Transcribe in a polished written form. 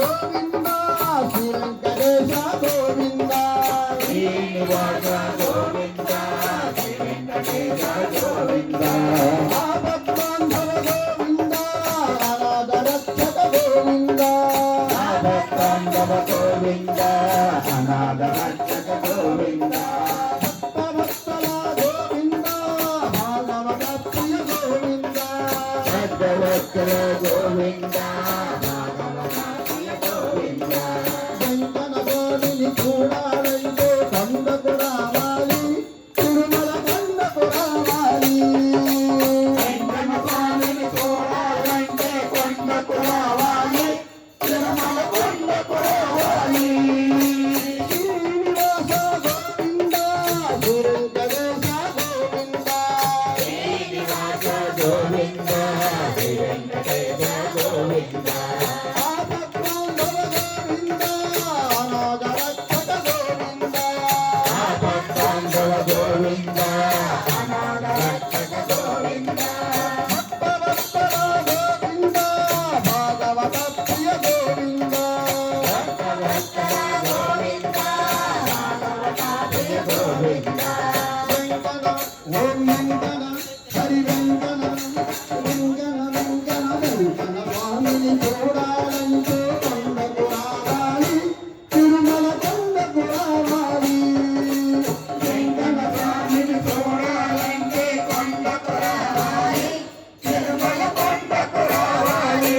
గోవింద శ్రీ వెంకటేశ గోవింద శ్రీనివాస గోవింద శ్రీ వెంకటేశ గోవింద ఆపద్బాంధవ గోవింద అనాథ రక్షక గోవింద ఆపద్బాంధవ గోవింద అనాథ రక్షక గోవింద భక్తవత్సల గోవింద భాగవత ప్రియ గోవింద భక్తవత్సల గోవింద భాగవత ప్రియ గోవింద వెంకన్న గోవిని చూడాలంటే కొండకు రావాలి తిరుమల కొండకు రావాలి వెంకన్న స్వామిని చూడాలంటే కొండకు రావాలి తిరుమల కొండకు రావాలి శ్రీనివాస గోవింద శ్రీ వెంకటేశ గోవింద శ్రీనివాస గోవింద శ్రీ వెంకటేశ గోవింద ఆపద్బాంధవ గోవింద అనాథ రక్షక గోవింద ఆపద్బాంధవ గోవింద అనాథ రక్షక గోవింద భక్తవత్సల గోవింద భాగవత ప్రియ గోవింద భక్తవత్సల గోవింద భాగవత ప్రియ గోవింద వెంకట ఓం వెంకట హరి వెంకట వెంకట వెంకట వెంకట స్వామిని చూడాలంటే కొండకు రావాలి తిరుమల కొండకు రావాలి వెంకన్న స్వామిని చూడాలంటే కొండకు రావాలి తిరుమల కొండకు రావాలి